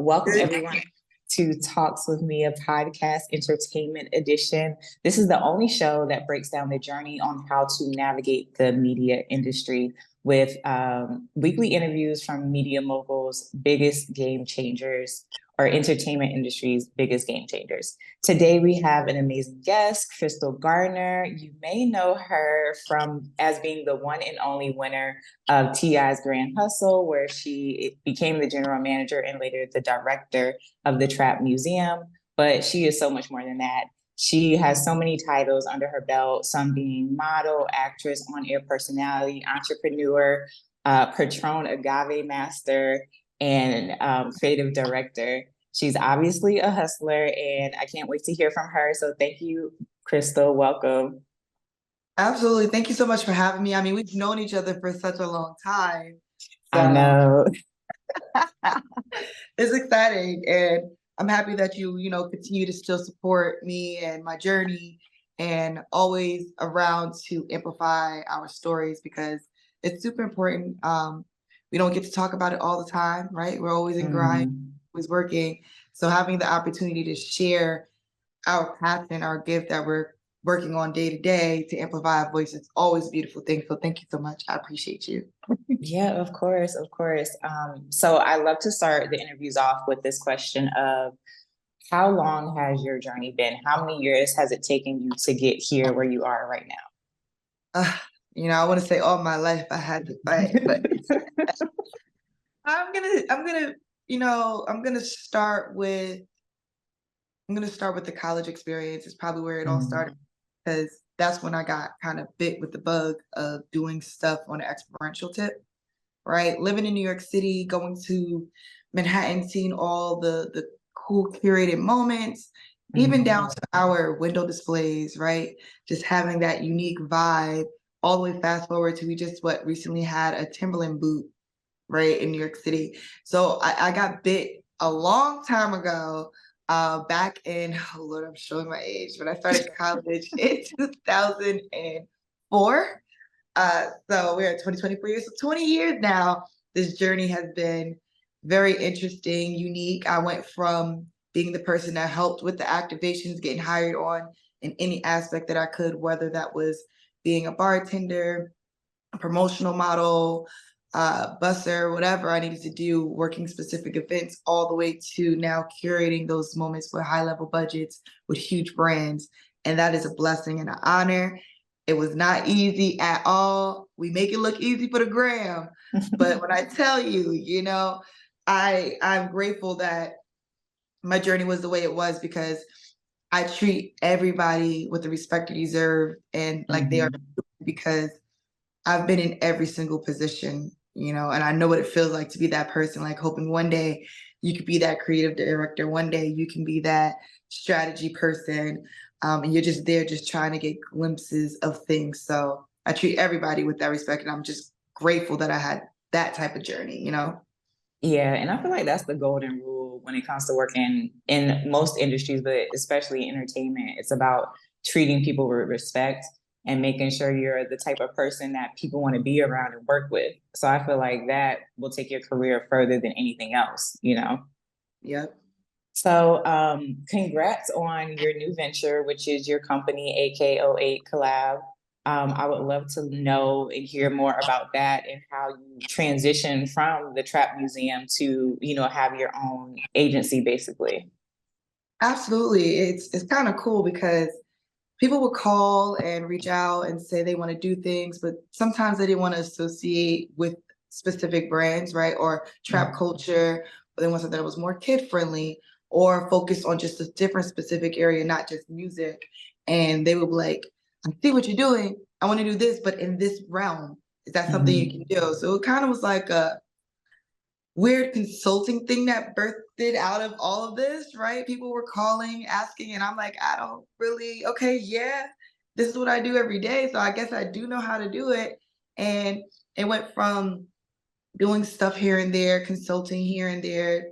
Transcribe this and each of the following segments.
welcome everyone to Talks with Me, a podcast entertainment edition. This is the only show that breaks down the journey on how to navigate the media industry with weekly interviews from media moguls, biggest game changers, or entertainment industry's biggest game changers. Today we have an amazing guest, Krystal Garner. You may know her from as being the one and only winner of TI's Grand Hustle, where she became the general manager and later the director of the Trap Museum. But she is so much more than that. She has so many titles under her belt, some being model, actress, on-air personality, entrepreneur, Patron Agave Master, and creative director. She's obviously a hustler, and I can't wait to hear from her. So thank you, Krystal. Welcome. Absolutely. Thank you so much for having me. I mean, we've known each other for such a long time. I So know. it's exciting. And I'm happy that you continue to still support me and my journey and always around to amplify our stories because it's super important. We don't get to talk about it all the time, right? We're always in grind, always working. So having the opportunity to share our passion, our gift that we're working on day to day to amplify our voice, it's always a beautiful thing. So thank you so much. I appreciate you. Yeah, of course, of course. So I love to start the interviews off with this question of how long has your journey been? How many years has it taken you to get here where you are right Uh, I want to say all my life I had to fight, but I'm gonna start with the college experience. It's probably where it all now? started because that's when I got kind of bit with the bug of doing stuff on an experiential tip, right? Living in New York City, going to Manhattan, seeing all the cool curated moments, even down to our window displays, right? Just having that unique vibe. All the way fast forward to we just recently had a Timberland boot, right, in New York City. So I got bit a long time ago, back in, oh Lord, I'm showing my age, when I started college in 2004. So we're at 2024 years, so 20 years now. This journey has been very interesting, unique. I went from being the person that helped with the activations, getting hired on in any aspect that I could, whether that was being a bartender, a promotional model, busser, whatever I needed to do, working specific events, all the way to now curating those moments with high level budgets with huge brands. And that is a blessing and an honor. It was not easy at all. We make it look easy for the gram. But when I tell you, I'm grateful that my journey was the way it was because I treat everybody with the respect they deserve and like they are, because I've been in every single position, and I know what it feels like to be that person, like hoping one day you could be that creative director, one day you can be that strategy person, and you're just there just trying to get glimpses of things. So I treat everybody with that respect, and I'm just grateful that I had that type of journey. Yeah, and I feel like that's the golden rule when it comes to working in most industries, but especially entertainment. It's about treating people with respect and making sure you're the type of person that people want to be around and work with. So I feel like that will take your career further than anything else. Yep. So congrats on your new venture, which is your company, AK08 Collab. I would love to know and hear more about that and how you transition from the Trap Museum to have your own agency, basically. Absolutely. It's kind of cool because people would call and reach out and say they want to do things, but sometimes they didn't want to associate with specific brands, right? Or trap culture, or they want something that was more kid friendly or focused on just a different specific area, not just music. And they would be like, I see what you're doing. I want to do this, but in this realm. Is that something you can do? So it kind of was like a weird consulting thing that birthed it out of all of this, right? People were calling, asking, and I'm like, I don't really, okay, yeah, this is what I do every day. So I guess I do know how to do it. And it went from doing stuff here and there, consulting here and there,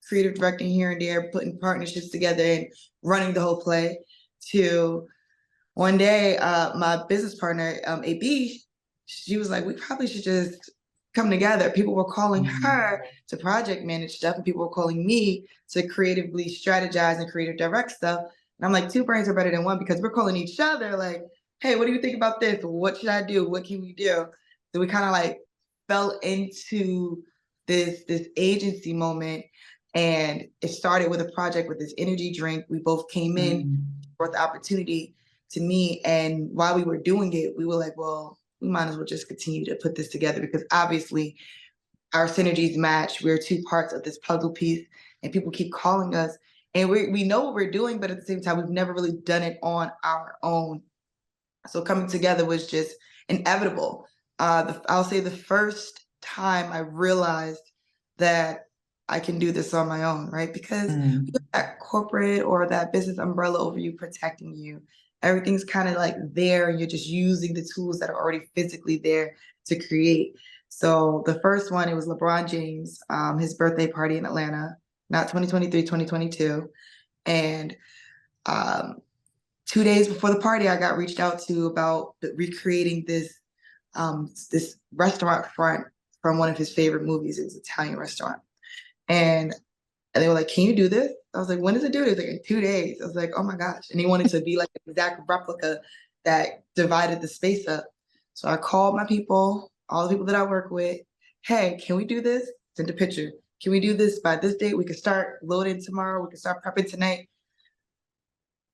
creative directing here and there, putting partnerships together and running the whole play to one day, my business partner, AB, she was like, we probably should just come together. People were calling her Mm. to project manage stuff, and people were calling me to creatively strategize and creative direct stuff. And I'm like, two brains are better than one, because we're calling each other like, hey, what do you think about this? What should I do? What can we do? So we kind of like fell into this agency moment, and it started with a project with this energy drink. We both came in Mm. for the opportunity to meet, and while we were doing it, we were like, well, we might as well just continue to put this together, because obviously our synergies match. We're two parts of this puzzle piece, and people keep calling us, and we know what we're doing, but at the same time, we've never really done it on our own. So coming together was just inevitable. I'll say the first time I realized that I can do this on my own, right? Because Mm. that corporate or that business umbrella over you protecting you, everything's kind of like there, and you're just using the tools that are already physically there to create. So the first one, it was LeBron James, his birthday party in Atlanta, not 2023, 2022. And um, 2 days before the party, I got reached out to about recreating this restaurant front from one of his favorite movies. It was an Italian restaurant. And they were like, can you do this? I was like, when does it do it? He was like, in 2 days. I was like, oh my gosh. And he wanted to be like an exact replica that divided the space up. So I called my people, all the people that I work with. Hey, can we do this? Send a picture. Can we do this by this date? We can start loading tomorrow. We can start prepping tonight.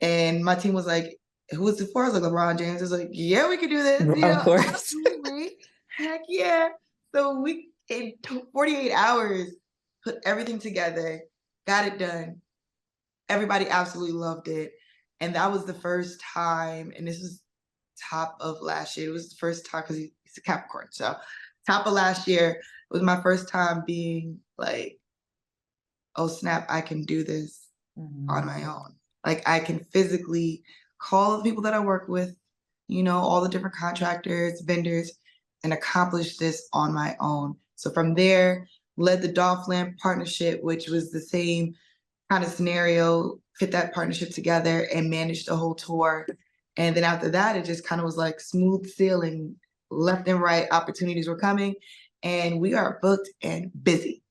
And my team was like, who was it for? I was like, LeBron James. I was like, yeah, we could do this. Of course. Absolutely. Heck yeah. So we, in 48 hours, put everything together, got it done. Everybody absolutely loved it. And that was the first time, and this was top of last year. It was the first time, because he's a Capricorn. So top of last year was my first time being like, oh snap, I can do this on my Mhm. own. Like I can physically call the people that I work with, all the different contractors, vendors, and accomplish this on my own. So from there, led the Dolphin partnership, which was the same kind of scenario, put that partnership together and managed the whole tour. And then after that, it just kind of was like smooth sailing, left and right, opportunities were coming, and we are booked and busy.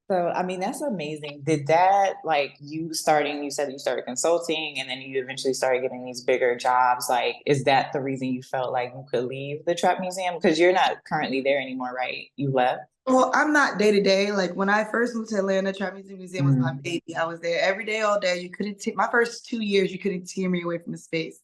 So, I mean, that's amazing. Did that, like, you said you started consulting and then you eventually started getting these bigger jobs. Like, is that the reason you felt like you could leave the Trap Museum? Because you're not currently there anymore, right? You left? Well, I'm not day to day. Like when I first moved to Atlanta, Trap Music Museum was my Mm. baby. I was there every day, all day. You couldn't take my first 2 years, you couldn't tear me away from the space.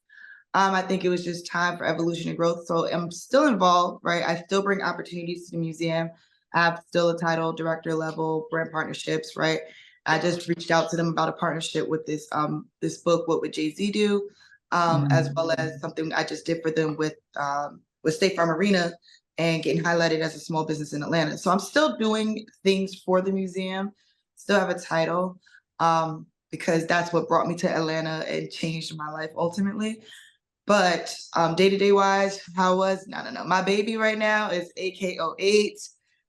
I think it was just time for evolution and growth. So I'm still involved, right? I still bring opportunities to the museum. I have still a title, director level, brand partnerships, right? I just reached out to them about a partnership with this book, What Would Jay-Z Do? As Mm. well as something I just did for them with State Farm Arena and getting highlighted as a small business in Atlanta. So I'm still doing things for the museum, still have a title, because that's what brought me to Atlanta and changed my life ultimately. But day-to-day wise, how was no. My baby right now is AKO8.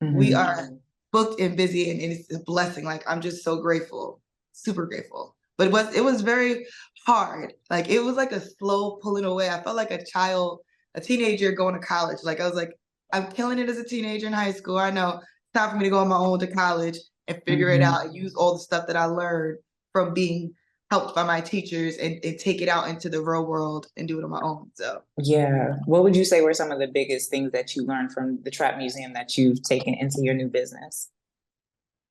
We Mhm. are booked and busy, and it's a blessing. Like I'm just so grateful, super grateful. But it was very hard. Like it was like a slow pulling away. I felt like a child, a teenager going to college. Like I was like, I'm killing it as a teenager in high school. I know it's time for me to go on my own to college and figure it Mhm. out and use all the stuff that I learned from being helped by my teachers and take it out into the real world and do it on my own. So, Yeah. What would you say were some of the biggest things that you learned from the Trap Museum that you've taken into your new business?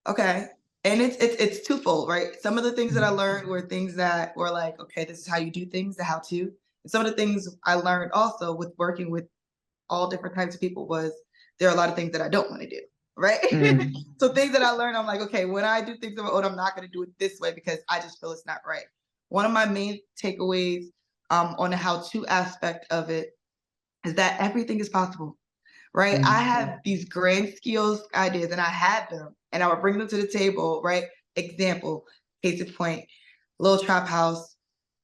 okay. And it's twofold, right? Some of the things that I learned were things that were like, okay, this is how you do things, the how to. And some of the things I learned also with working with all different types of people was there are a lot of things that I don't want to do, right? Mm. So things that I learned, I'm like, okay, when I do things on my own, I'm not going to do it this way because I just feel it's not right. One of my main takeaways on the how-to aspect of it is that everything is possible, right? I Mm. have these grand skills ideas and I had them and I would bring them to the table, right? Example, case in point, Little Trap House,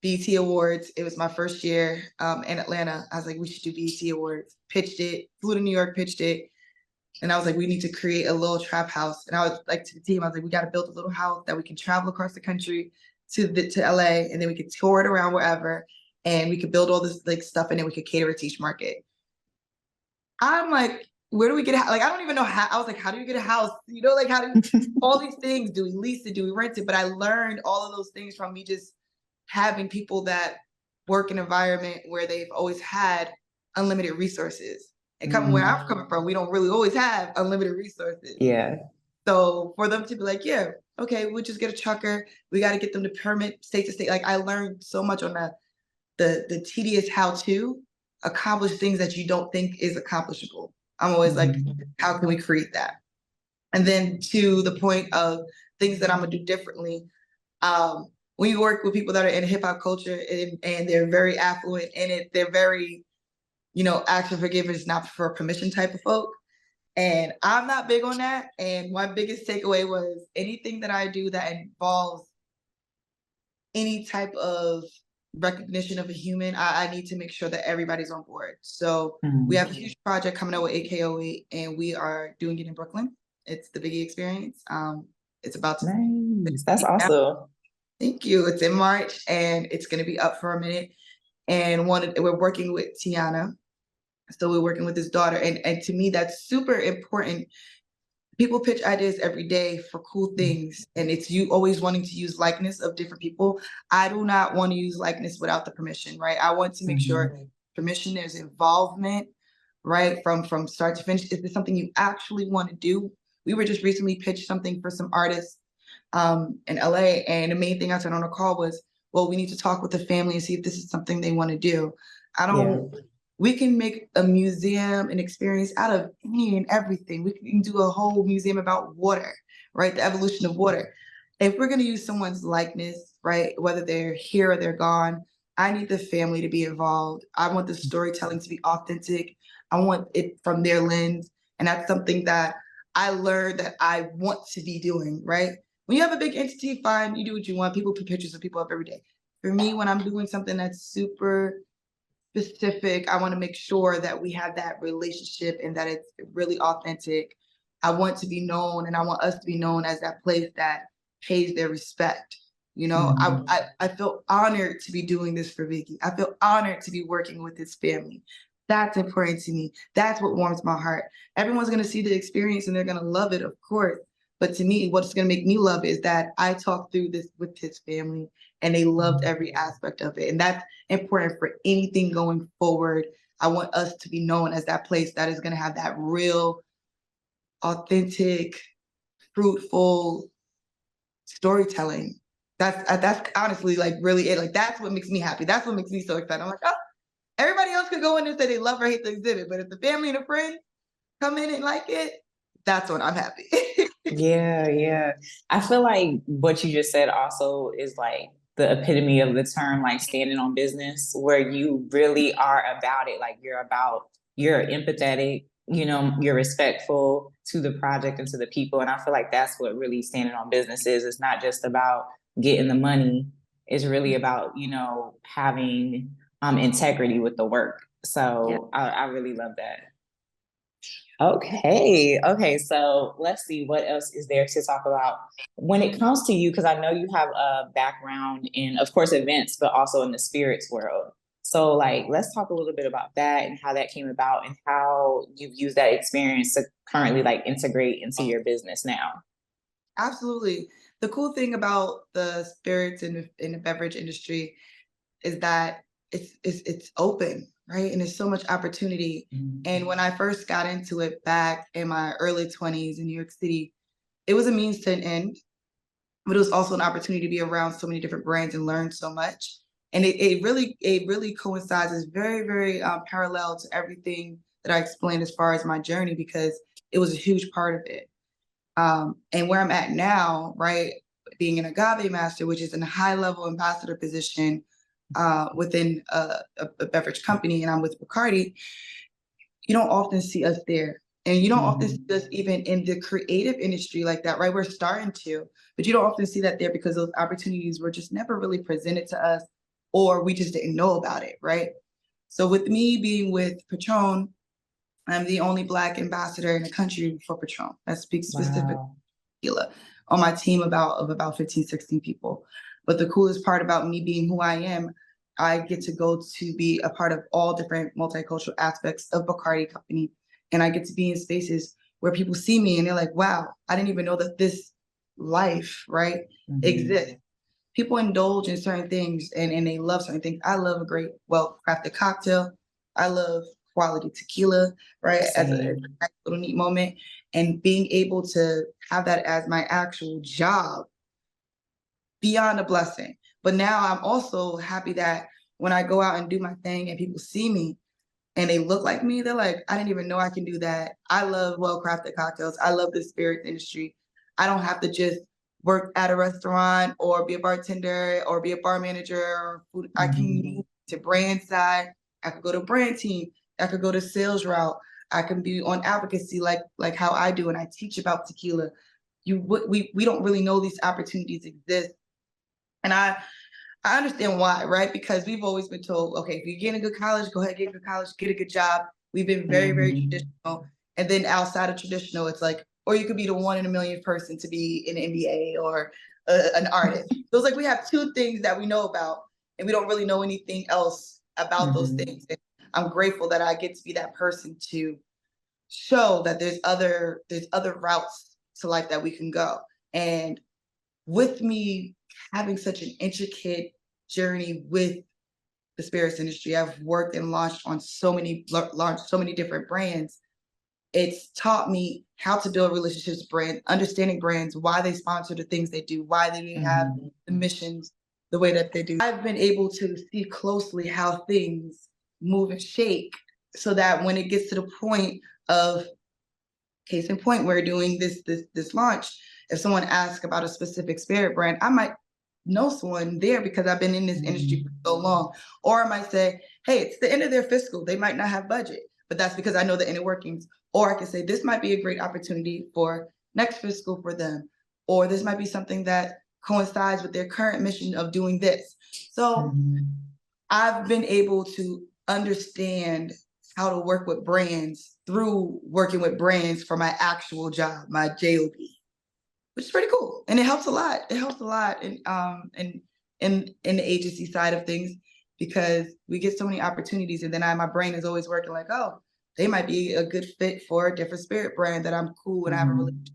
BET Awards. It was my first year in Atlanta. I was like, we should do BET Awards. Pitched it, flew to New York, pitched it. And I was like, we need to create a little trap house. And I was like to the team, I was like, we got to build a little house that we can travel across the country to LA, and then we could tour it around wherever, and we could build all this like stuff, and then we could cater it to each market. I'm like, where do we get a house? Like, I don't even know how. I was like, how do you get a house? You know, like, how do all these things? Do we lease it? Do we rent it? But I learned all of those things from me just having people that work in an environment where they've always had unlimited resources. And coming where I'm coming from, we don't really always have unlimited resources. Yeah. So for them to be like, yeah, okay, we'll just get a trucker. We got to get them to permit state to state. Like, I learned so much on the tedious how to accomplish things that you don't think is accomplishable. I'm always like, how can we create that? And then to the point of things that I'm gonna do differently. When you work with people that are in hip hop culture and they're very affluent in it, they're very, ask for forgiveness, not for permission type of folk. And I'm not big on that. And my biggest takeaway was anything that I do that involves any type of recognition of a human, I need to make sure that everybody's on board. So we have a huge project coming out with AKOE, and we are doing it in Brooklyn. It's the Biggie Experience. It's about to. Nice. That's awesome. Thank you. It's in March, and it's going to be up for a minute. And we're working with Tiana. So we're working with his daughter. And to me, that's super important. People pitch ideas every day for cool things, and it's you always wanting to use likeness of different people. I do not want to use likeness without the permission, right? I want to make sure permission, there's involvement, right? From start to finish. Is this something you actually want to do? We were just recently pitched something for some artists in LA, and the main thing I said on a call was, well, we need to talk with the family and see if this is something they want to do. We can make a museum, an experience out of any and everything. We can do a whole museum about water, right? The evolution of water. If we're going to use someone's likeness, right, whether they're here or they're gone, I need the family to be involved. I want the storytelling to be authentic. I want it from their lens. And that's something that I learned that I want to be doing, right? When you have a big entity, fine, you do what you want. People put pictures of people up every day. For me, when I'm doing something that's super specific, I want to make sure that we have that relationship and that it's really authentic. I want to be known, and I want us to be known as that place that pays their respect. I feel honored to be doing this for Biggie. I feel honored to be working with his family. That's important to me. That's what warms my heart. Everyone's going to see the experience and they're going to love it, of course. But to me, what's going to make me love it is that I talked through this with his family and they loved every aspect of it. And that's important for anything going forward. I want us to be known as that place that is going to have that real, authentic, fruitful storytelling. That's honestly like really it. Like, that's what makes me happy. That's what makes me so excited. I'm like, oh, everybody else could go in and say they love or hate the exhibit, but if the family and the friends come in and like it, that's when I'm happy. Yeah. I feel like what you just said also is like the epitome of the term, like standing on business, where you really are about it. Like you're empathetic, you're respectful to the project and to the people. And I feel like that's what really standing on business is. It's not just about getting the money. It's really about, having integrity with the work. So I really love that. Okay. So let's see what else is there to talk about when it comes to you, because I know you have a background in, of course, events, but also in the spirits world. So, like, let's talk a little bit about that and how that came about and how you've used that experience to currently like integrate into your business now. Absolutely. The cool thing about the spirits in the beverage industry is that it's open, right? And there's so much opportunity. And when I first got into it back in my early 20s in New York City, it was a means to an end, but it was also an opportunity to be around so many different brands and learn so much. And it really coincides, is very, very parallel to everything that I explained as far as my journey, because it was a huge part of it. And where I'm at now, right, being an agave master, which is a high level ambassador position within a beverage company, and I'm with Bacardi, you don't often see us there. And you don't often see us even in the creative industry like that, right? We're starting to, but you don't often see that there because those opportunities were just never really presented to us, or we just didn't know about it, right? So with me being with Patron, I'm the only Black ambassador in the country for Patron. That speaks specifically to tequila on my team of about 15, 16 people. But the coolest part about me being who I am, I get to go to be a part of all different multicultural aspects of Bacardi Company. and I get to be in spaces where people see me and they're like, wow, I didn't even know that this life, right, exists. People indulge in certain things and they love certain things. I love a great, well-crafted cocktail. I love quality tequila, right? As a Same. nice little neat moment. And being able to have that as my actual job, beyond a blessing. But now I'm also happy that when I go out and do my thing and people see me and they look like me, they're like, I didn't even know I can do that. I love well-crafted cocktails. I love the spirits industry. I don't have to just work at a restaurant or be a bartender or be a bar manager or food. I can move to brand side. I could go to brand team. I could go to sales route. I can be on advocacy like how I do, and I teach about tequila. We don't really know these opportunities exist. And I understand why, right? Because we've always been told, okay, if you get a good college, go ahead, get a good college, get a good job. We've been very, very traditional. And then outside of traditional, it's like, or you could be the one in a million person to be an MBA or an artist. So it's like we have two things that we know about, and we don't really know anything else about those things. And I'm grateful that I get to be that person to show that there's other routes to life that we can go. And with me having such an intricate journey with the spirits industry, I've worked and launched on launched so many different brands. It's taught me how to build relationships with brands, understanding brands, why they sponsor the things they do, why they have the missions the way that they do. I've been able to see closely how things move and shake so that when it gets to the point of, case in point, we're doing this launch. If someone asks about a specific spirit brand, I might know someone there because I've been in this industry for so long. Or I might say, hey, it's the end of their fiscal. They might not have budget, but that's because I know the inner workings. Or I can say, this might be a great opportunity for next fiscal for them. Or this might be something that coincides with their current mission of doing this. So I've been able to understand how to work with brands through working with brands for my actual job, my job, which is pretty cool. And it helps a lot. It helps a lot in the agency side of things because we get so many opportunities. And then my brain is always working like, oh, they might be a good fit for a different spirit brand that I'm cool and I have a relationship.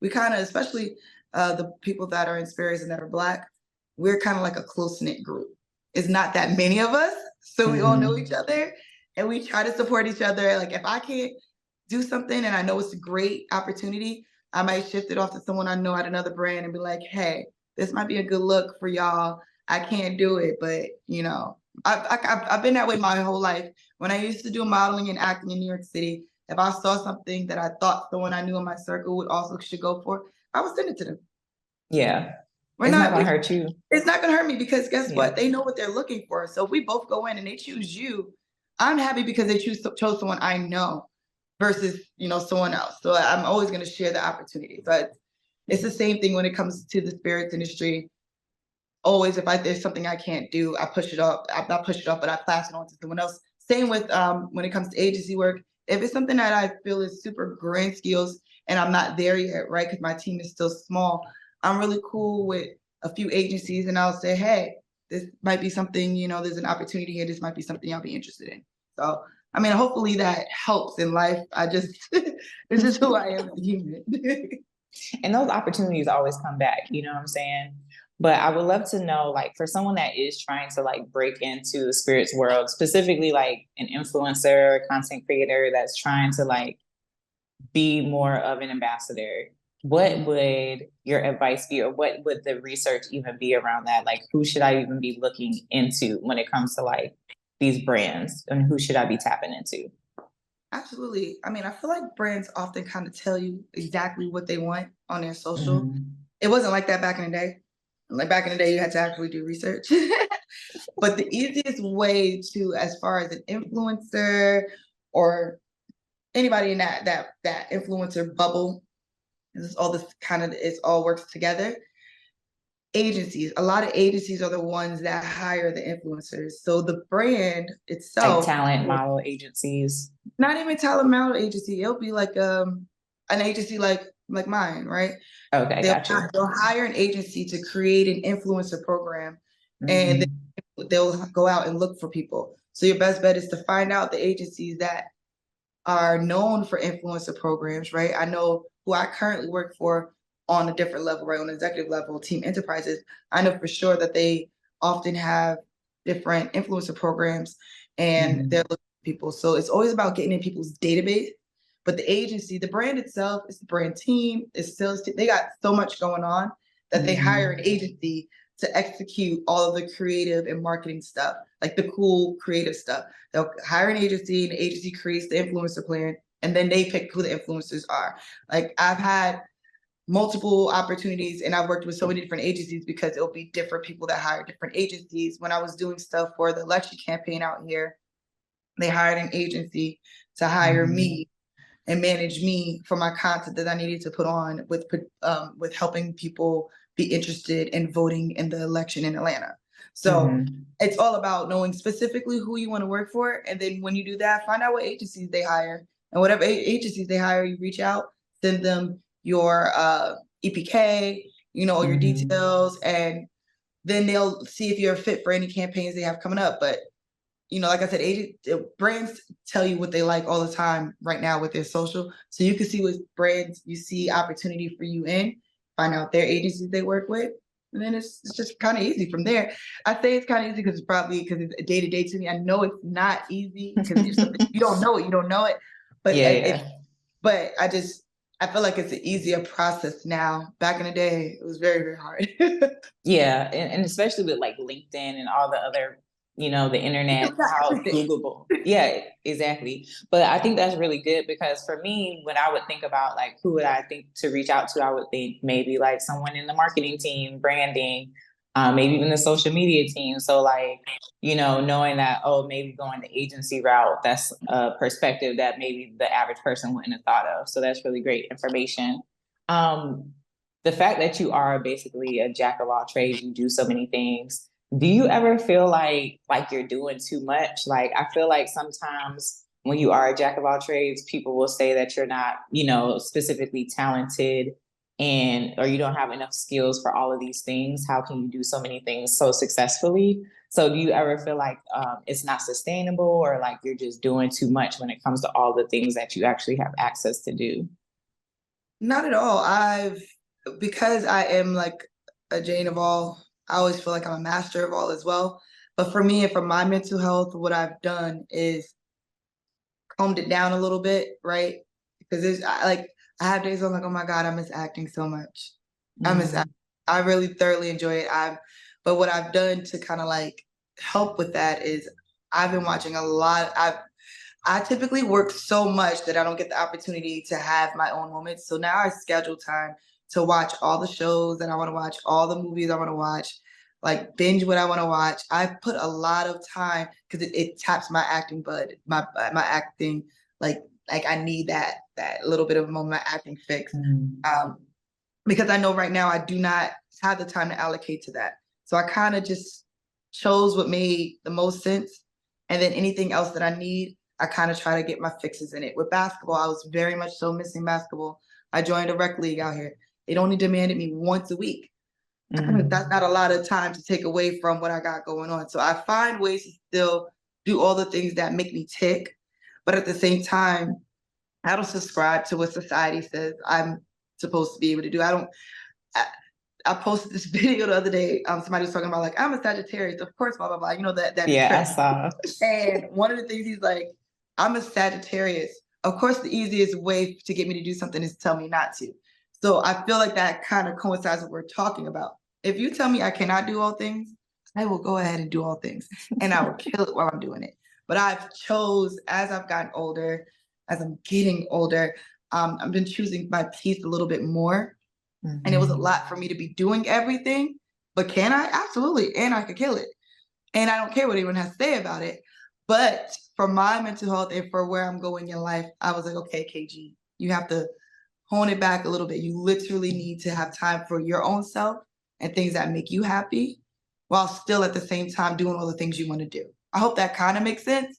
We kind of, especially the people that are in spirits and that are Black, we're kind of like a close-knit group. It's not that many of us, so we all know each other and we try to support each other. Like if I can't do something and I know it's a great opportunity, I might shift it off to someone I know at another brand and be like, hey, this might be a good look for y'all. I can't do it, but you know, I've been that way my whole life. When I used to do modeling and acting in New York City, if I saw something that I thought someone I knew in my circle would also should go for, I would send it to them. Yeah. It's not going to hurt you. It's not going to hurt me because guess what? They know what they're looking for. So if we both go in and they choose you, I'm happy because they chose someone I know versus, you know, someone else. So I'm always going to share the opportunity. But it's the same thing when it comes to the spirits industry. Always, if there's something I can't do, I push it off. I not push it off, but I pass it on to someone else. Same with when it comes to agency work. If it's something that I feel is super grand skills and I'm not there yet, right? Because my team is still small, I'm really cool with a few agencies and I'll say, hey, this might be something, you know, there's an opportunity here. This might be something I'll be interested in. So, I mean, hopefully that helps in life. This is who I am as a human. And those opportunities always come back, you know what I'm saying? But I would love to know, like, for someone that is trying to like break into the spirits world, specifically like an influencer, content creator that's trying to like be more of an ambassador, what would your advice be, or what would the research even be around that? Like, who should I even be looking into when it comes to like these brands, and who should I be tapping into? Absolutely. I mean, I feel like brands often kind of tell you exactly what they want on their social. It wasn't like that back in the day. Like back in the day, you had to actually do research. But the easiest way to, as far as an influencer or anybody in that influencer bubble, is all this kind of it all works together. Agencies, a lot of agencies are the ones that hire the influencers. So the brand itself, like talent model agencies, not even talent model agency. It'll be like an agency like mine, right? Okay, gotcha. They'll hire an agency to create an influencer program, and they'll go out and look for people. So your best bet is to find out the agencies that are known for influencer programs, right? I know who I currently work for on a different level, right? On an executive level, team enterprises. I know for sure that they often have different influencer programs and they're looking for people. So it's always about getting in people's database. But the agency, the brand itself, it's the brand team, it's sales team. They got so much going on that they hire an agency to execute all of the creative and marketing stuff, like the cool creative stuff. They'll hire an agency, and the agency creates the influencer plan, and then they pick who the influencers are. Like I've had multiple opportunities and I've worked with so many different agencies because it'll be different people that hire different agencies. When I was doing stuff for the election campaign out here, they hired an agency to hire me and manage me for my content that I needed to put on with helping people be interested in voting in the election in Atlanta. So it's all about knowing specifically who you want to work for. And then when you do that, find out what agencies they hire. And whatever agencies they hire, you reach out, send them your EPK, all your details, and then they'll see if you're a fit for any campaigns they have coming up. But like I said, brands tell you what they like all the time right now with their social. So you can see what brands you see opportunity for you in, find out their agencies they work with. And then it's just kind of easy from there. I say it's kind of easy because it's day to day to me. I know it's not easy because if you don't know it, you don't know it. But but I feel like it's an easier process now. Back in the day, it was very, very hard. Yeah, and especially with like LinkedIn and all the other, the internet, how Googleable. Yeah, exactly. But I think that's really good because for me, when I would think about like who would I think to reach out to, I would think maybe like someone in the marketing team, branding, maybe even the social media team. So like, knowing that, oh, maybe going the agency route, that's a perspective that maybe the average person wouldn't have thought of. So that's really great information. The fact that you are basically a jack of all trades, you do so many things. Do you ever feel like you're doing too much? Like I feel like sometimes when you are a jack of all trades, people will say that you're not, specifically talented and or you don't have enough skills for all of these things. How can you do so many things so successfully? So do you ever feel like it's not sustainable or like you're just doing too much when it comes to all the things that you actually have access to do? Not at all. Because I am like a Jane of all, I always feel like I'm a master of all as well. But for me and for my mental health, what I've done is calmed it down a little bit, right? Because I have days where I'm like, oh my God, I miss acting so much. I really thoroughly enjoy it. But what I've done to kind of like help with that is I've been watching a lot. I typically work so much that I don't get the opportunity to have my own moments. So now I schedule time to watch all the shows that I want to watch, all the movies I want to watch, like binge what I want to watch. I've put a lot of time because it taps my acting bud, my acting, like I need that little bit of a moment, my acting fix. Because I know right now I do not have the time to allocate to that. So I kind of just chose what made the most sense. And then anything else that I need, I kind of try to get my fixes in it. With basketball, I was very much so missing basketball. I joined a rec league out here. It only demanded me once a week. That's not a lot of time to take away from what I got going on. So I find ways to still do all the things that make me tick. But at the same time, I don't subscribe to what society says I'm supposed to be able to do. I posted this video the other day. Somebody was talking about like, I'm a Sagittarius, of course, blah, blah, blah. That Yeah, I trend. saw. And one of the things he's like, I'm a Sagittarius. Of course, the easiest way to get me to do something is to tell me not to. So I feel like that kind of coincides with what we're talking about. If you tell me I cannot do all things, I will go ahead and do all things and I will kill it while I'm doing it. But as I've gotten older, as I'm getting older, I've been choosing my peace a little bit more. And it was a lot for me to be doing everything. But can I? Absolutely. And I could kill it. And I don't care what anyone has to say about it. But for my mental health and for where I'm going in life, I was like, okay, KG, you have to hone it back a little bit. You literally need to have time for your own self and things that make you happy while still at the same time doing all the things you want to do. I hope that kind of makes sense.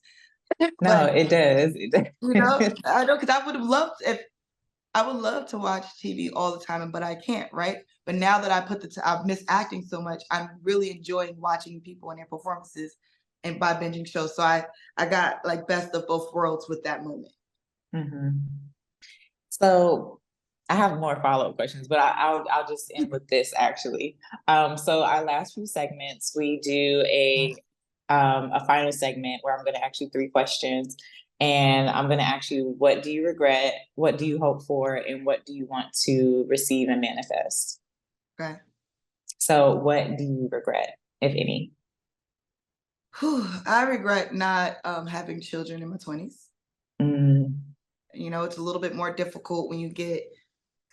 No, it does. It does. I know, because I would love to watch TV all the time, but I can't, right? But now that I've missed acting so much, I'm really enjoying watching people and their performances and by binging shows. So I got like best of both worlds with that moment. Mhm. So I have more follow-up questions, but I'll just end with this actually. So our last few segments, we do a final segment where I'm going to ask you three questions, and I'm going to ask you, what do you regret, what do you hope for, and what do you want to receive and manifest? Okay. So what do you regret, if any? Whew, I regret not having children in my 20s. Mm, You know, it's a little bit more difficult when you get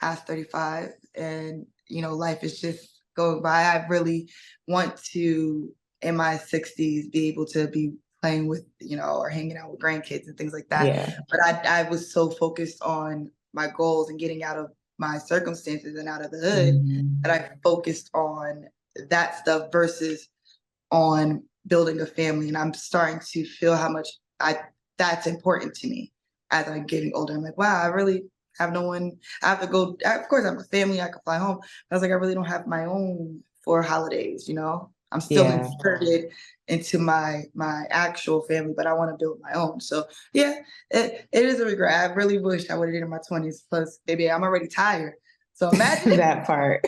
past 35 and, you know, life is just going by. I really want to, in my 60s, be able to be playing with, you know, or hanging out with grandkids and things like that. yeah. But I was so focused on my goals and getting out of my circumstances and out of the hood Mhm. that I focused on that stuff versus on building a family. And I'm starting to feel how much I that's important to me as I'm getting older. I'm like, wow, I really have no one. I have to go. Of course, I have a family. I can fly home. But I was like, I really don't have my own for holidays. You know, I'm still Yeah. inserted into my actual family, but I want to build my own. So yeah, it is a regret. I really wish I would have did it in my 20s. Plus, baby, I'm already tired. So imagine. That part.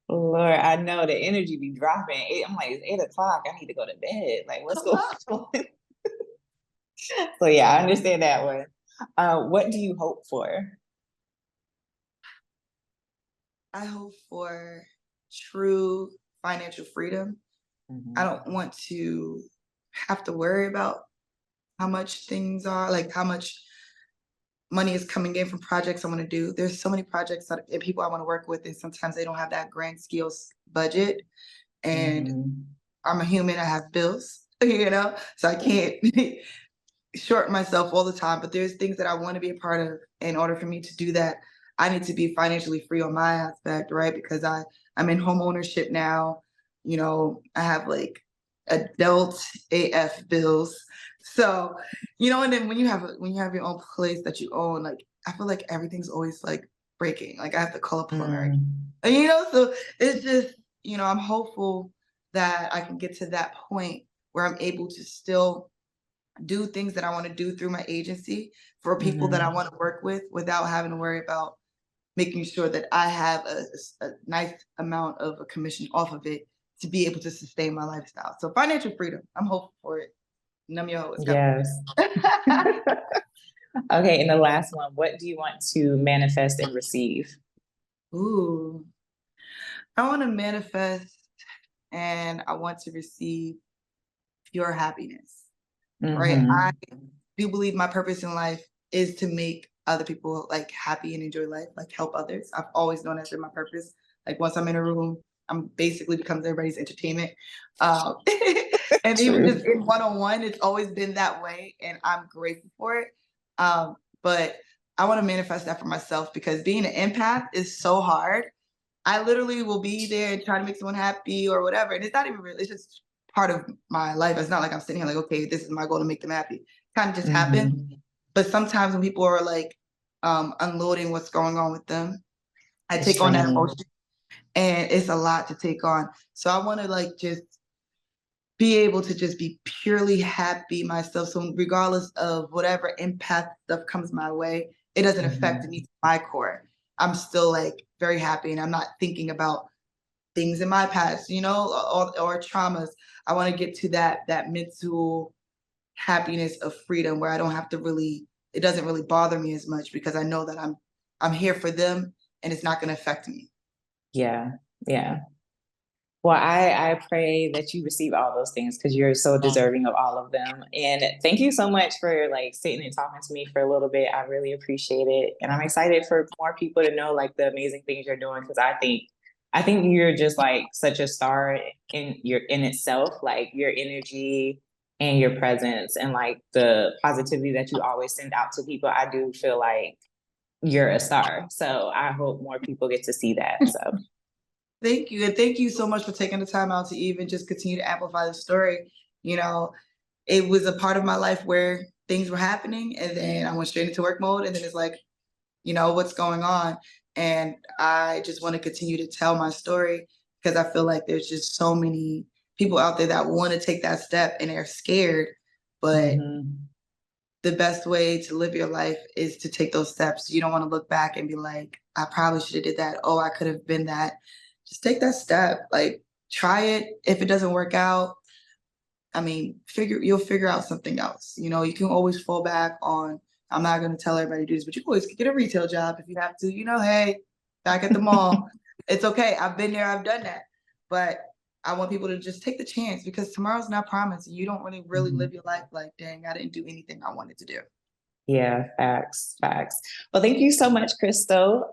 Lord, I know the energy be dropping. I'm like, it's 8 o'clock. I need to go to bed. Like, what's going Hello. on? So yeah, I understand that one. What do you hope for? I hope for true financial freedom. I Mhm. don't want to have to worry about how much things are, like how much money is coming in from projects I want to do. There's so many projects that, and people I want to work with, and sometimes they don't have that grand skills budget. And Mhm. I'm a human, I have bills, you know, so I can't short myself all the time. But there's things that I want to be a part of. In order for me to do that, I need to be financially free on my aspect, right? Because I'm in home ownership now. You know, I have like adult AF bills. So, you know, and then when you have your own place that you own, like I feel like everything's always like breaking. Like I have to call a plumber. Mm. And you know, so it's just, you know, I'm hopeful that I can get to that point where I'm able to still do things that I want to do through my agency for people that I Mhm. want to work with without having to worry about making sure that I have a nice amount of a commission off of it to be able to sustain my lifestyle. So financial freedom, I'm hopeful for it. Num yo ho is coming. Yes. Okay, and the last one, what do you want to manifest and receive? Ooh, I want to manifest and I want to receive pure happiness, right? I Mhm. do believe my purpose in life is to make other people like happy and enjoy life, like help others. I've always known that's been my purpose. Like once I'm in a room, I'm basically becomes everybody's entertainment. Um, and even just True. in one-on-one, it's always been that way, and I'm grateful for it. But I want to manifest that for myself because being an empath is so hard. I literally will be there and try to make someone happy or whatever. And it's not even real. It's just part of my life. It's not like I'm sitting here like, okay, this is my goal to make them happy. Kind of just happens. Mhm. But sometimes when people are like unloading what's going on with them, I It's take on that draining. emotion and it's a lot to take on. So I want to like just be able to just be purely happy myself. So regardless of whatever empath stuff comes my way, it doesn't affect me Mhm. to my core. I'm still like very happy and I'm not thinking about things in my past, you know, or traumas. I want to get to that mental happiness of freedom where I don't have to really, it doesn't really bother me as much because I know that I'm here for them and it's not going to affect me. Yeah. Yeah. Well, I pray that you receive all those things because you're so deserving of all of them. And thank you so much for like sitting and talking to me for a little bit. I really appreciate it. And I'm excited for more people to know like the amazing things you're doing because I think you're just like such a star in itself, like your energy and your presence and like the positivity that you always send out to people. I do feel like you're a star. So I hope more people get to see that. So Thank you. And thank you so much for taking the time out to even just continue to amplify the story. You know, it was a part of my life where things were happening and then I went straight into work mode and then it's like, you know, what's going on? And I just want to continue to tell my story because I feel like there's just so many people out there that want to take that step and they're scared, but mhm. the best way to live your life is to take those steps. You don't want to look back and be like, I probably should have did that. Oh, I could have been that. Just take that step. Like, try it. If it doesn't work out, I mean, you'll figure out something else. You know, you can always fall back on, I'm not going to tell everybody to do this, but you can always get a retail job if you have to, you know, hey, back at the mall. It's okay. I've been there, I've done that. But I want people to just take the chance, because tomorrow's not promised. You don't really Mhm. live your life like, dang, I didn't do anything I wanted to do. Yeah, facts, facts. Well, thank you so much, Krystal.